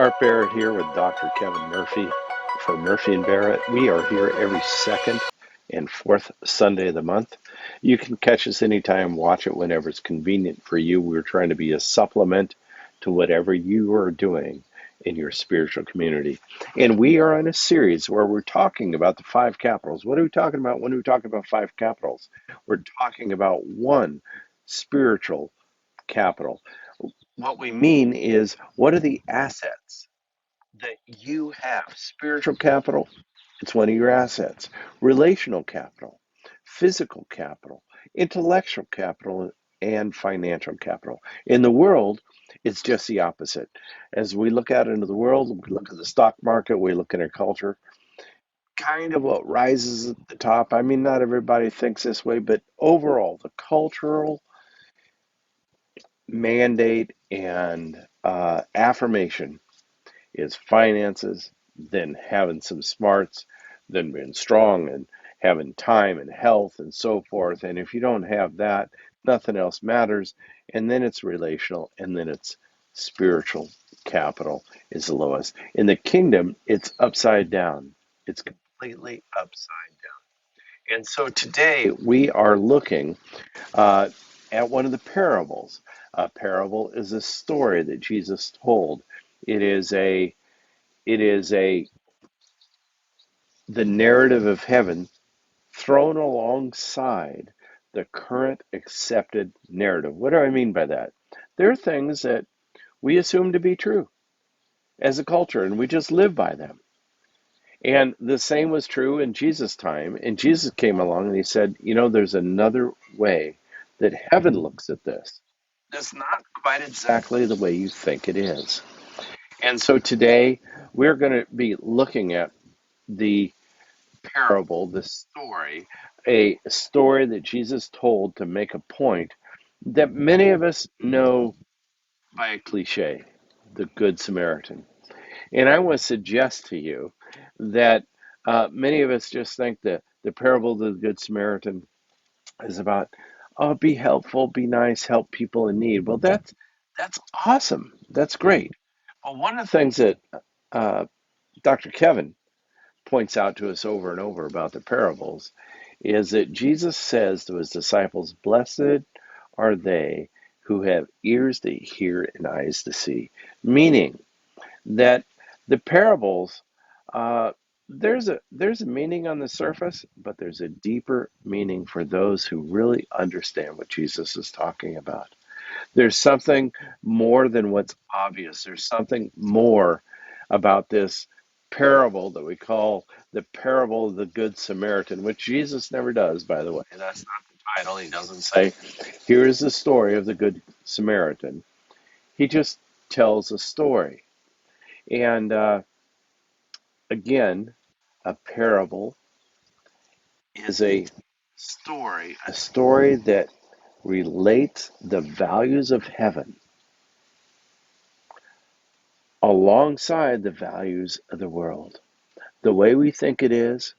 Art Barrett here with Dr. Kevin Murphy for Murphy and Barrett. We are here every second and fourth Sunday of the month. You can catch us anytime, watch it whenever it's convenient for you. We're trying to be a supplement to whatever you are doing in your spiritual community. And we are on a series where we're talking about the five capitals. What are we talking about when we talk about five capitals? We're talking about one spiritual capital. What we mean is, what are the assets that you have? Spiritual capital, it's one of your assets. Relational capital, physical capital, intellectual capital, and financial capital. In the world, it's just the opposite. As we look out into the world, we look at the stock market, we look at our culture, kind of what rises at the top. I mean, not everybody thinks this way, but overall, the cultural mandate and affirmation is finances, then having some smarts, then being strong and having time and health and so forth. And if you don't have that, nothing else matters. And then it's relational, and then it's spiritual capital is the lowest. In the kingdom, it's upside down. It's completely upside down. And so today we are looking uh, at one of the parables. A parable is a story that Jesus told. It is a it is a the narrative of heaven thrown alongside the current accepted narrative. What do I mean by that? There are things that we assume to be true as a culture, and we just live by them. And the same was true in Jesus' time. And Jesus came along and he said, there's another way that heaven looks at this. It's not quite exactly the way you think it is. And so today we're going to be looking at the parable, the story, a story that Jesus told to make a point that many of us know by a cliche, the Good Samaritan. And I want to suggest to you that many of us just think that the parable of the Good Samaritan is about, oh, be helpful, be nice, help people in need. Well, that's awesome. That's great. But one of the things that uh, Dr. Kevin points out to us over and over about the parables is that Jesus says to his disciples, "Blessed are they who have ears to hear and eyes to see," meaning that the parables, uh, there's a meaning on the surface, but there's a deeper meaning for those who really understand what Jesus is talking about. There's something more than what's obvious. There's something more about this parable that we call the parable of the Good Samaritan, which Jesus never does, by the way. That's not the title. He doesn't say, here is the story of the Good Samaritan. He just tells a story. And again, a parable is a story that relates the values of heaven alongside the values of the world. The way we think it is,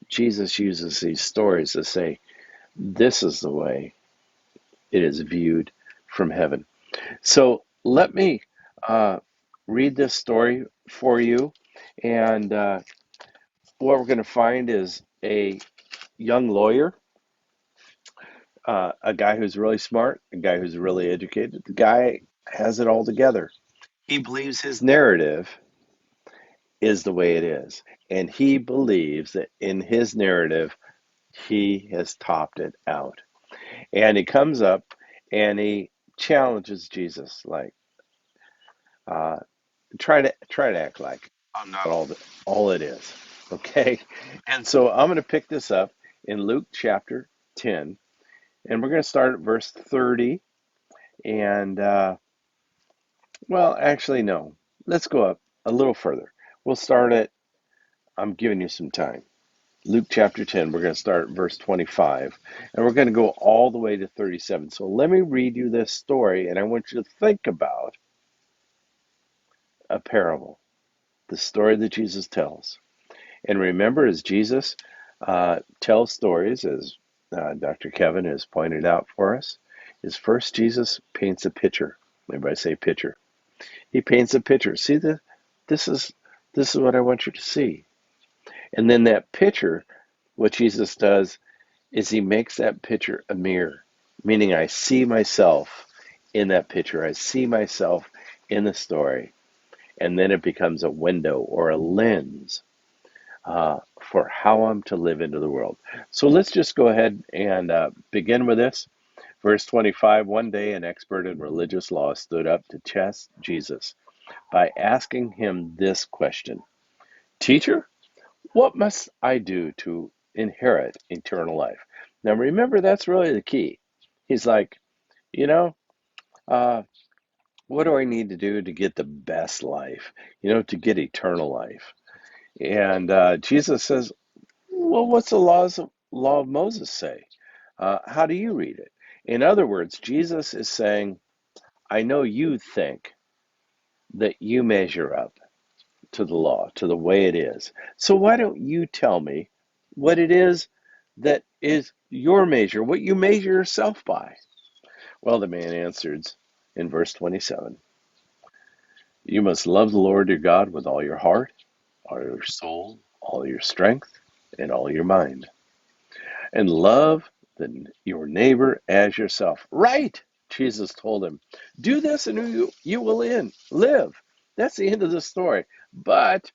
Jesus uses these stories to say, this is the way it is viewed from heaven. So let me read this story for you. And what we're going to find is a young lawyer, a guy who's really smart, a guy who's really educated. The guy has it all together. He believes his narrative is the way it is. And he believes that in his narrative, he has topped it out. And he comes up and he challenges Jesus, like, uh, try to act like I'm not all it is. Okay? And so I'm going to pick this up in Luke chapter 10, and we're going to start at verse 30. And, well, actually, no. Let's go up a little further. We'll start at, I'm giving you some time. Luke chapter 10, we're going to start at verse 25, and we're going to go all the way to 37. So let me read you this story, and I want you to think about a parable, the story that Jesus tells. And remember, as Jesus tells stories, as Dr. Kevin has pointed out for us, is first Jesus paints a picture. Everybody say picture. He paints a picture. See This is this is what I want you to see. And then that picture, what Jesus does is he makes that picture a mirror, meaning I see myself in that picture. I see myself in the story, and then it becomes a window or a lens for how I'm to live into the world. So let's just go ahead and begin with this. Verse 25. One day, an expert in religious law stood up to test Jesus by asking him this question: Teacher, what must I do to inherit eternal life? Now, remember, that's really the key. He's like, you know, uh, what do I need to do to get the best life? To get eternal life. And Jesus says, well, what's the law of Moses say? How do you read it? In other words, Jesus is saying, I know you think that you measure up to the law, to the way it is. So why don't you tell me what it is that is your measure, what you measure yourself by? Well, the man answered in verse 27, you must love the Lord your God with all your heart, all your soul, all your strength, and all your mind, and love your neighbor as yourself. Right, Jesus told him. Do this and you will live. That's the end of the story. But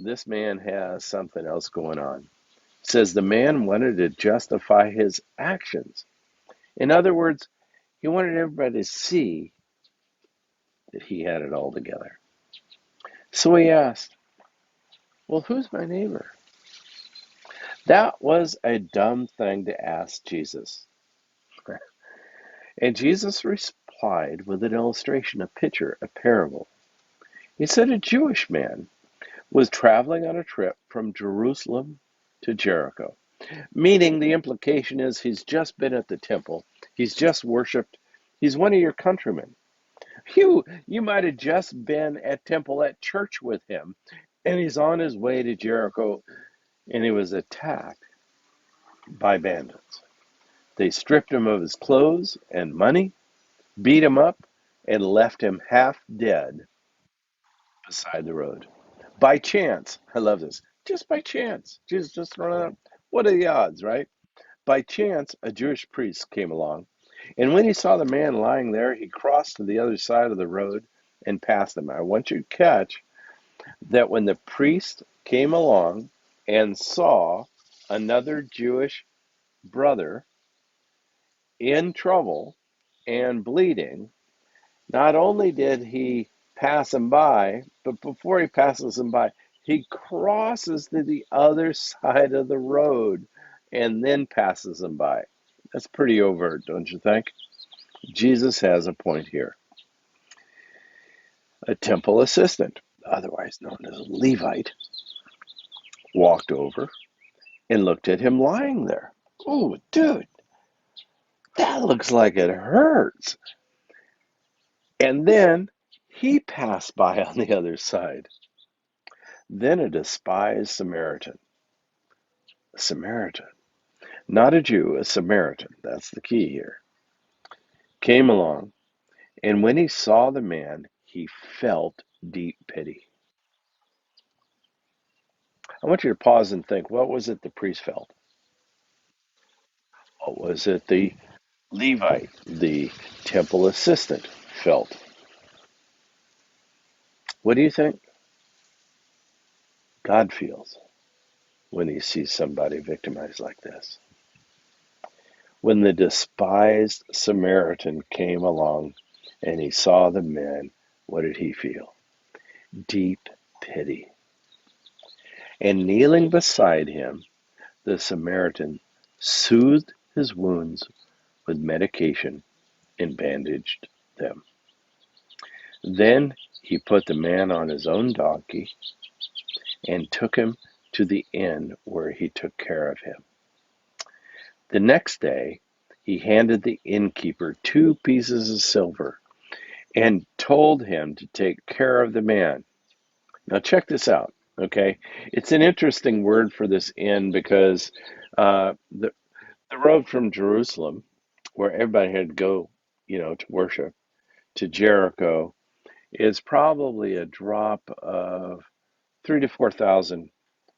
this man has something else going on. It says the man wanted to justify his actions. In other words, he wanted everybody to see that he had it all together. So he asked, well, who's my neighbor? That was a dumb thing to ask Jesus. And Jesus replied with an illustration, a picture, a parable. He said a Jewish man was traveling on a trip from Jerusalem to Jericho. Meaning the implication is he's just been at the temple, he's just worshipped, he's one of your countrymen. You might have just been at church with him, and he's on his way to Jericho, and he was attacked by bandits. They stripped him of his clothes and money, beat him up, and left him half dead beside the road. By chance, I love this. Just by chance, Jesus just running up. What are the odds, right? By chance, a Jewish priest came along, and when he saw the man lying there, he crossed to the other side of the road and passed him. I want you to catch that when the priest came along and saw another Jewish brother in trouble and bleeding, not only did he pass him by, but before he passes him by, he crosses to the other side of the road and then passes him by. That's pretty overt, don't you think? Jesus has a point here. A temple assistant, otherwise known as a Levite, walked over and looked at him lying there. Oh, dude, that looks like it hurts. And then he passed by on the other side. Then a despised Samaritan, not a Jew, a Samaritan, that's the key here, came along, and when he saw the man, he felt deep pity. I want you to pause and think, what was it the priest felt? What was it the Levite, the temple assistant, felt? What do you think God feels when he sees somebody victimized like this? When the despised Samaritan came along and he saw the man, what did he feel? Deep pity. And kneeling beside him, the Samaritan soothed his wounds with medication and bandaged them. Then he put the man on his own donkey and took him to the inn where he took care of him. The next day, he handed the innkeeper 2 pieces of silver and told him to take care of the man. Now, check this out, okay? It's an interesting word for this inn because the road from Jerusalem, where everybody had to go, to worship, to Jericho, is probably a drop of 3 to 4,000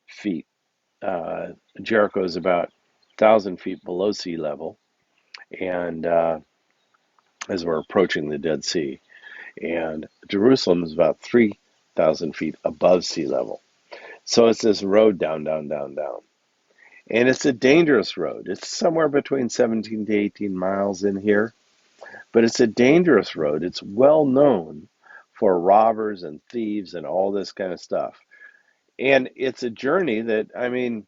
feet. Uh, Jericho is about 1,000 feet below sea level, and as we're approaching the Dead Sea, and Jerusalem is about 3,000 feet above sea level. So it's this road down, down, down, down. And it's a dangerous road. It's somewhere between 17 to 18 miles in here, but it's a dangerous road. It's well known for robbers and thieves and all this kind of stuff. And it's a journey that, I mean,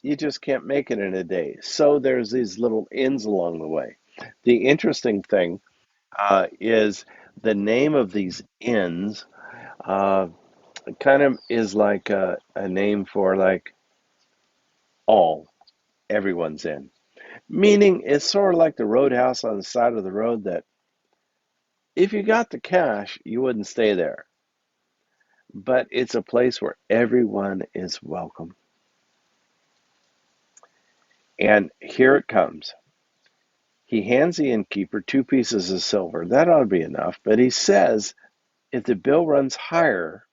you just can't make it in a day. So there's these little inns along the way. The interesting thing is the name of these inns uh, kind of is like a name for like all, everyone's in. Meaning it's sort of like the roadhouse on the side of the road that if you got the cash, you wouldn't stay there. But it's a place where everyone is welcome. And here it comes. He hands the innkeeper 2 pieces of silver. That ought to be enough. But he says, if the bill runs higher,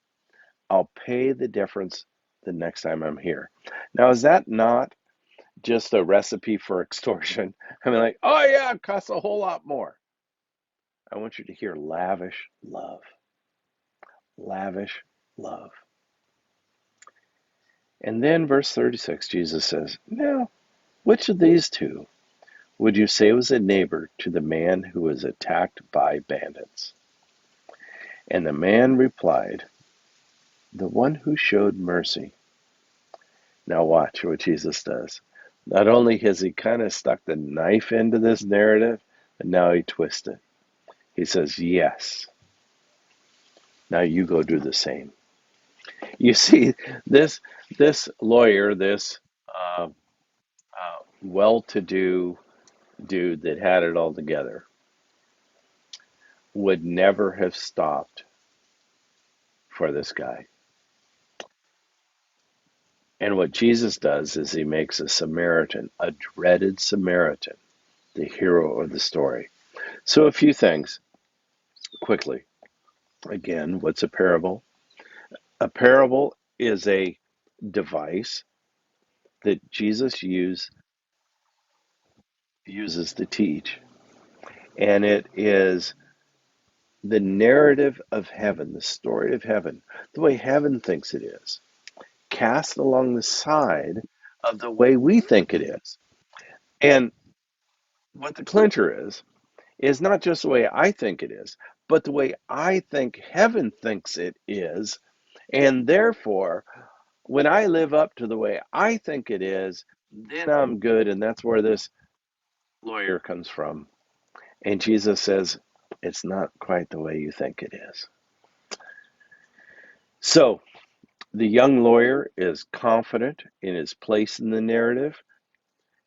I'll pay the difference the next time I'm here. Now, is that not just a recipe for extortion? I mean, like, oh yeah, it costs a whole lot more. I want you to hear lavish love. Lavish love. And then, verse 36, Jesus says, now, which of these two would you say was a neighbor to the man who was attacked by bandits? And the man replied, the one who showed mercy. Now watch what Jesus does. Not only has he kind of stuck the knife into this narrative, but now he twists it. He says, yes, now you go do the same. You see, this lawyer, this uh, well-to-do dude that had it all together, would never have stopped for this guy. And what Jesus does is he makes a Samaritan, a dreaded Samaritan, the hero of the story. So a few things quickly. Again, what's a parable? A parable is a device that Jesus uses to teach. And it is the narrative of heaven, the story of heaven, the way heaven thinks it is, cast along the side of the way we think it is. And what the clincher is not just the way I think it is, but the way I think heaven thinks it is. And therefore, when I live up to the way I think it is, then I'm good. And that's where this lawyer comes from. And Jesus says, it's not quite the way you think it is. So the young lawyer is confident in his place in the narrative.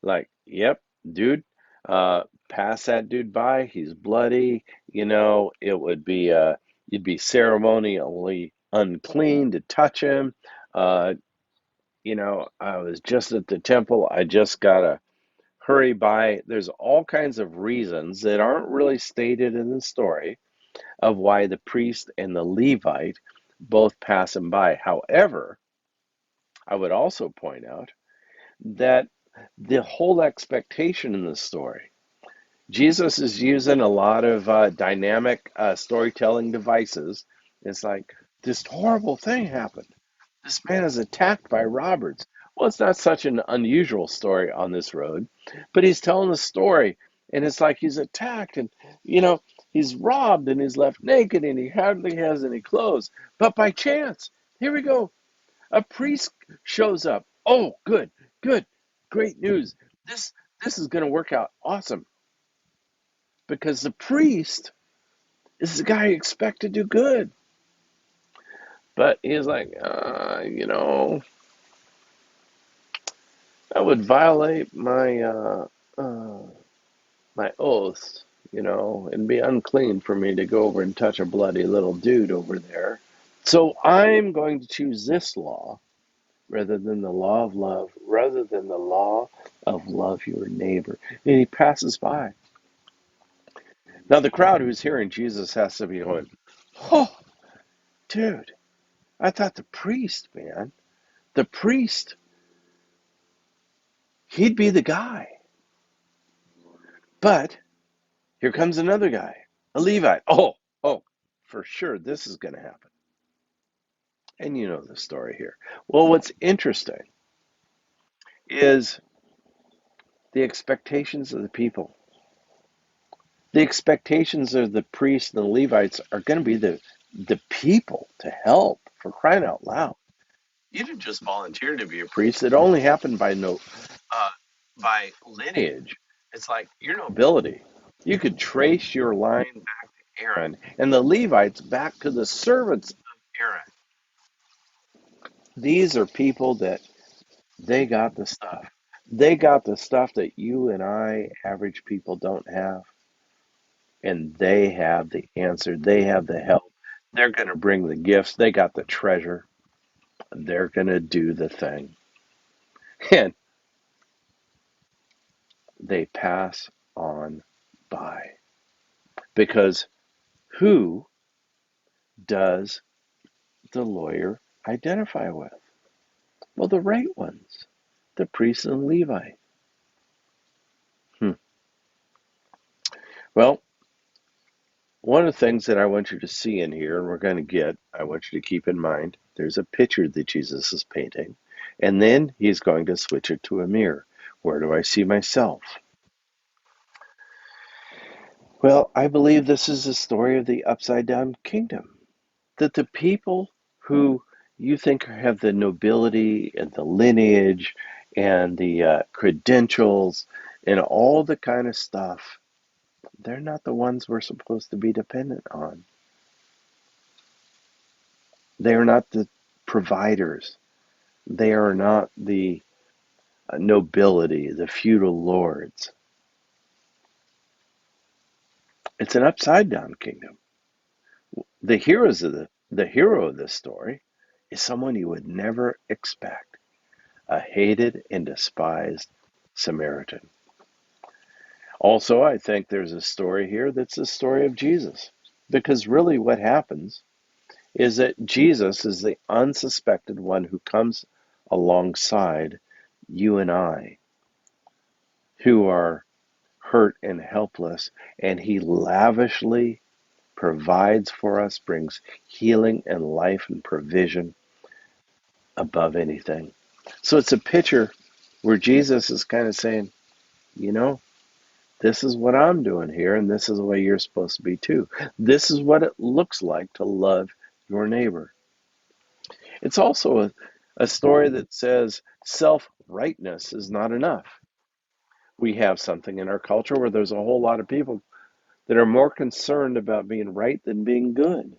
Like, yep, dude, pass that dude by. He's bloody. You know, it would be, you'd be ceremonially unclean to touch him. Uh, I was just at the temple. I just gotta hurry by. There's all kinds of reasons that aren't really stated in the story of why the priest and the Levite both pass him by. However, I would also point out that the whole expectation in the story, Jesus is using a lot of dynamic storytelling devices. It's like, this horrible thing happened. This man is attacked by robbers. Well, it's not such an unusual story on this road, but he's telling a story, and it's like he's attacked, and he's robbed, and he's left naked, and he hardly has any clothes. But by chance, here we go. A priest shows up. Oh, good, good, great news. This is going to work out awesome because the priest is the guy you expect to do good. But he's like, that would violate uh, my oaths, and be unclean for me to go over and touch a bloody little dude over there. So I'm going to choose this law rather than the law of love, rather than the law of love your neighbor. And he passes by. Now the crowd who's hearing Jesus has to be going, oh. Dude, I thought the priest, man, the priest, he'd be the guy. But here comes another guy, a Levite. Oh, for sure, this is going to happen. And you know the story here. Well, what's interesting is the expectations of the people. The expectations of the priests and the Levites are going to be the people to help, for crying out loud. You didn't just volunteer to be a priest. It only happened by uh, by lineage. It's like your nobility. You could trace your line back to Aaron, and the Levites back to the servants of Aaron. These are people that they got the stuff. They got the stuff that you and I, average people, don't have. And they have the answer. They have the help. They're going to bring the gifts. They got the treasure. They're going to do the thing. And they pass on by. Because who does the lawyer identify with? Well, the right ones, the priest and Levi. Hmm. Well, one of the things that I want you to see in here, and we're going to get, I want you to keep in mind, there's a picture that Jesus is painting, and then he's going to switch it to a mirror. Where do I see myself? Well, I believe this is the story of the upside down kingdom. That the people who you think have the nobility and the lineage and the credentials and all the kind of stuff, they're not the ones we're supposed to be dependent on. They are not the providers. They are not the nobility, the feudal lords. It's an upside down kingdom. The hero of this story is someone you would never expect, a hated and despised Samaritan. Also, I think there's a story here that's the story of Jesus. Because really what happens is that Jesus is the unsuspected one who comes alongside you and I, who are hurt and helpless, and he lavishly provides for us, brings healing and life and provision above anything. So it's a picture where Jesus is kind of saying, you know, this is what I'm doing here, and this is the way you're supposed to be too. This is what it looks like to love your neighbor. It's also a story that says self rightness is not enough. We have something in our culture where there's a whole lot of people that are more concerned about being right than being good.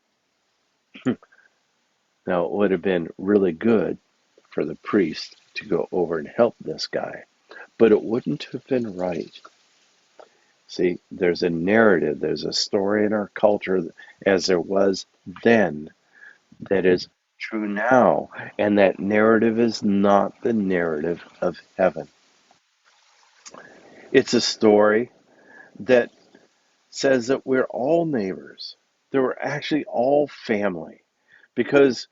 Now, it would have been really good for the priest to go over and help this guy, but it wouldn't have been right. See, there's a narrative, there's a story in our culture, as there was then, that is true now, and that narrative is not the narrative of heaven. It's a story that says that we're all neighbors, that we're actually all family, because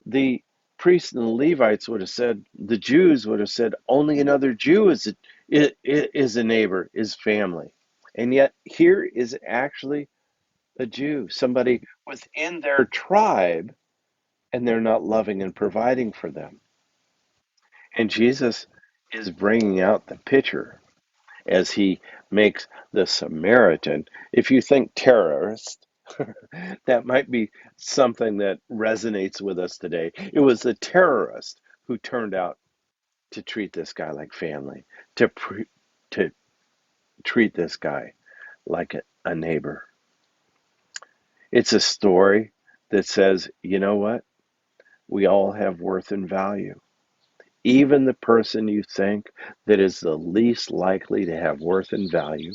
the priests and the Levites would have said, the Jews would have said, only another Jew is a neighbor, is family. And yet here is actually a Jew, somebody within their tribe, and they're not loving and providing for them. And Jesus is bringing out the picture as he makes the Samaritan. If you think terrorist, that might be something that resonates with us today. It was the terrorist who turned out to treat this guy like family, to treat this guy like a neighbor. It's a story that says, you know what? We all have worth and value. Even the person you think that is the least likely to have worth and value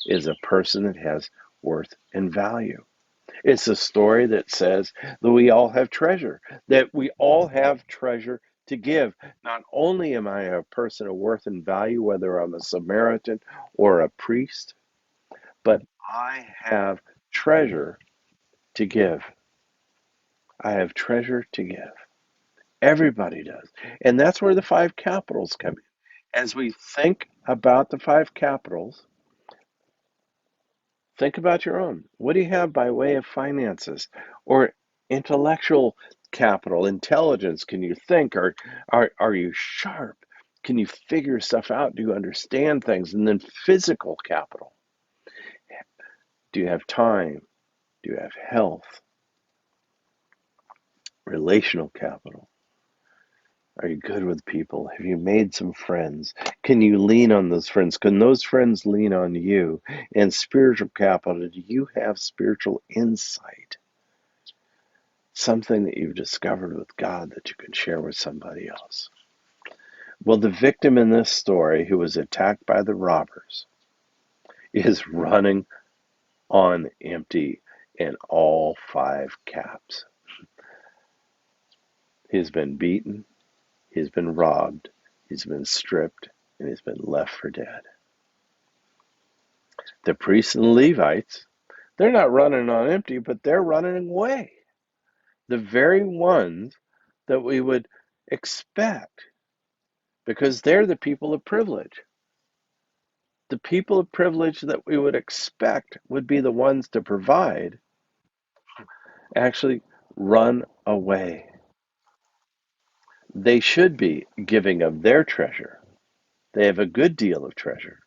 is a person that has worth and value. It's a story that says that we all have treasure, that we all have treasure to give. Not only am I a person of worth and value, whether I'm a Samaritan or a priest, but I have treasure to give. I have treasure to give. Everybody does. And that's where the five capitals come in. As we think about the five capitals, think about your own. What do you have by way of finances or intellectual capital, intelligence? Can you think? Are you sharp? Can you figure stuff out? Do you understand things? And then physical capital. Do you have time? Do you have health? Relational capital. Are you good with people? Have you made some friends? Can you lean on those friends? Can those friends lean on you? And spiritual capital, do you have spiritual insight? Something that you've discovered with God that you can share with somebody else. Well, the victim in this story who was attacked by the robbers is running on empty in all five caps. He's been beaten, he's been robbed, he's been stripped, and he's been left for dead. The priests and the Levites, they're not running on empty, but they're running away. The very ones that we would expect, because they're the people of privilege. The people of privilege that we would expect would be the ones to provide, actually run away. They should be giving of their treasure. They have a good deal of treasure.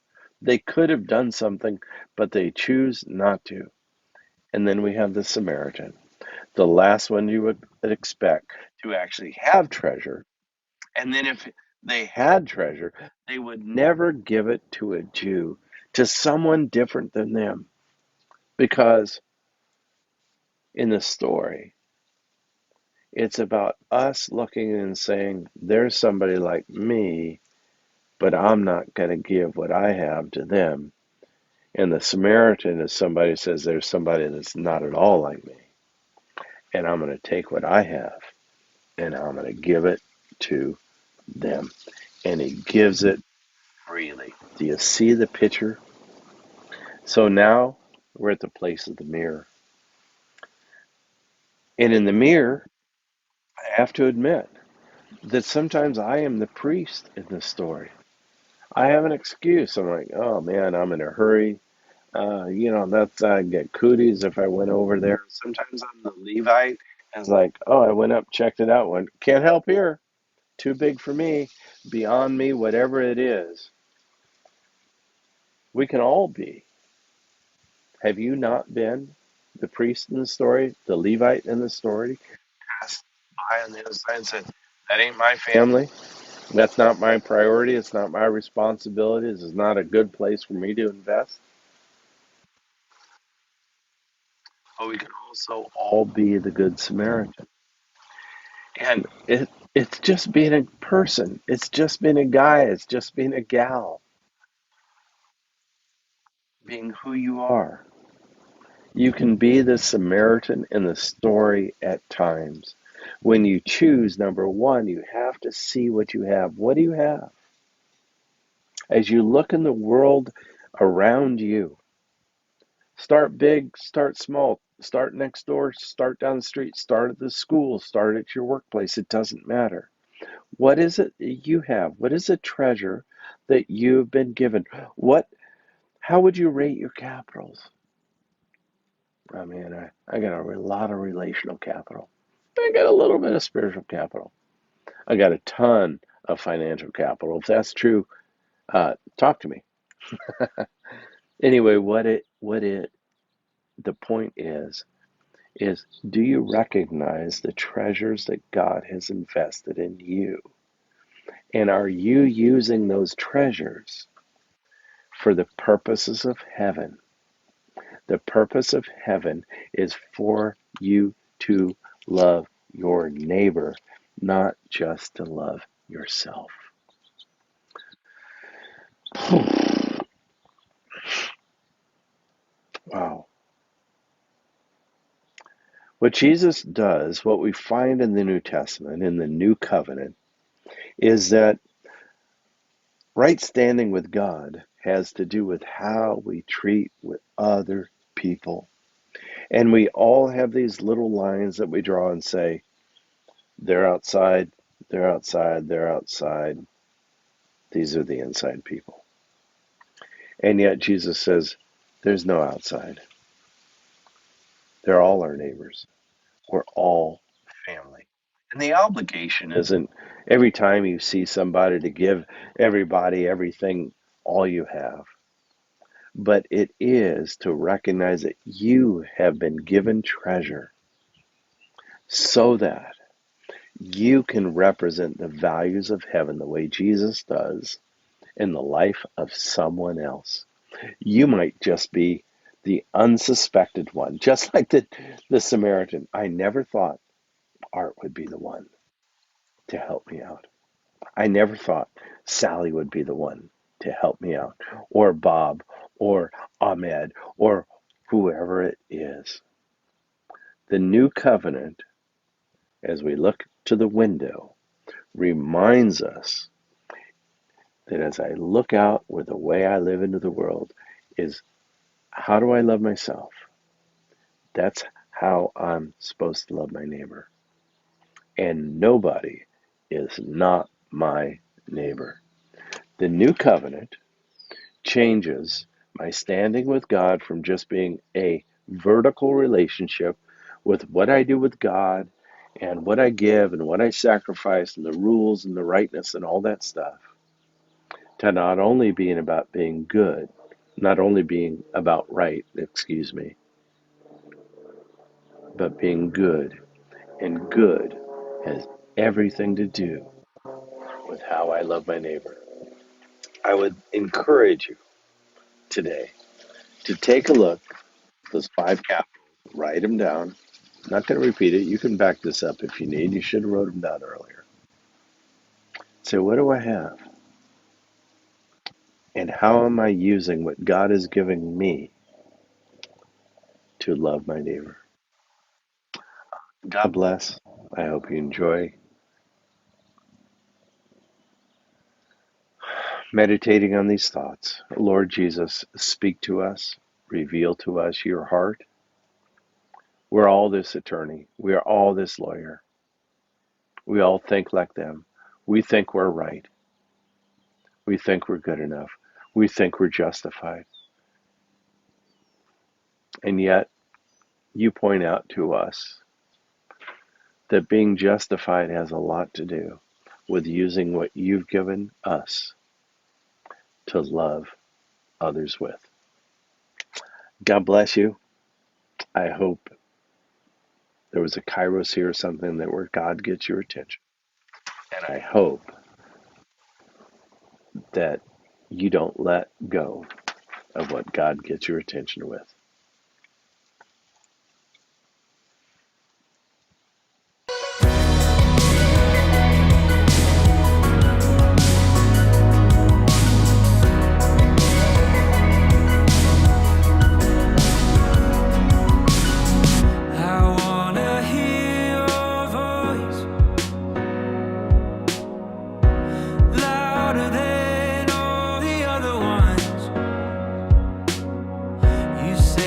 They could have done something, but they choose not to. And then we have the Samaritan, the last one you would expect to actually have treasure. And then if they had treasure, they would never give it to a Jew, to someone different than them. Because in the story, it's about us looking and saying, there's somebody like me, but I'm not going to give what I have to them. And the Samaritan is somebody who says, there's somebody that's not at all like me. And I'm going to take what I have and I'm going to give it to them. And he gives it freely. Do you see the picture? So now we're at the place of the mirror. And in the mirror, I have to admit that sometimes I am the priest in this story. I have an excuse. I'm like, oh man, I'm in a hurry. That's I'd get cooties if I went over there. Sometimes I'm the Levite. I was like, oh, I went up, checked it out, went, can't help here. Too big for me, beyond me, whatever it is. We can all be. Have you not been the priest in the story, the Levite in the story? Passed by on the other side and said, that ain't my family. That's not my priority. It's not my responsibility. This is not a good place for me to invest. But we can also all be the Good Samaritan. And it's just being a person. It's just being a guy. It's just being a gal. Being who you are. You can be the Samaritan in the story at times. When you choose, number one, you have to see what you have. What do you have? As you look in the world around you, start big, start small, start next door, start down the street, start at the school, start at your workplace. It doesn't matter. What is it that you have? What is a treasure that you've been given? How would you rate your capitals? I mean, I got a lot of relational capital. I got a little bit of spiritual capital. I got a ton of financial capital. If that's true, talk to me. Anyway, the point is do you recognize the treasures that God has invested in you? And are you using those treasures for the purposes of heaven? The purpose of heaven is for you to love your neighbor, not just to love yourself. Wow. What Jesus does, what we find in the New Testament, in the New Covenant, is that right standing with God has to do with how we treat with other people. And we all have these little lines that we draw and say, they're outside, they're outside, they're outside. These are the inside people. And yet Jesus says, there's no outside. They're all our neighbors. We're all family. And the obligation isn't every time you see somebody to give everybody everything, all you have, but it is to recognize that you have been given treasure so that you can represent the values of heaven the way Jesus does in the life of someone else. You might just be the unsuspected one, just like the Samaritan. I never thought Art would be the one to help me out. I never thought Sally would be the one to help me out, or Bob, or Ahmed, or whoever it is. The new covenant, as we look to the window, reminds us that as I look out with the way I live into the world is, how do I love myself? That's how I'm supposed to love my neighbor. And nobody is not my neighbor. The new covenant changes my standing with God from just being a vertical relationship with what I do with God and what I give and what I sacrifice and the rules and the rightness and all that stuff, to not only being about being good, not only being about right, but being good. And good has everything to do with how I love my neighbor. I would encourage you today to take a look at those 5 capitals, write them down. I'm not going to repeat it. You can back this up if you need. You should have wrote them down earlier. So what do I have? And how am I using what God is giving me to love my neighbor? God bless. I hope you enjoy meditating on these thoughts. Lord Jesus, speak to us, reveal to us your heart. We're all this attorney. We are all this lawyer. We all think like them. We think we're right. We think we're good enough. We think we're justified. And yet, you point out to us that being justified has a lot to do with using what you've given us to love others with. God bless you. I hope there was a kairos here or something that where God gets your attention. And I hope that you don't let go of what God gets your attention with. You say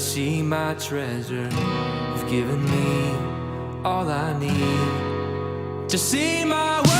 see my treasure. You've given me all I need to see my world.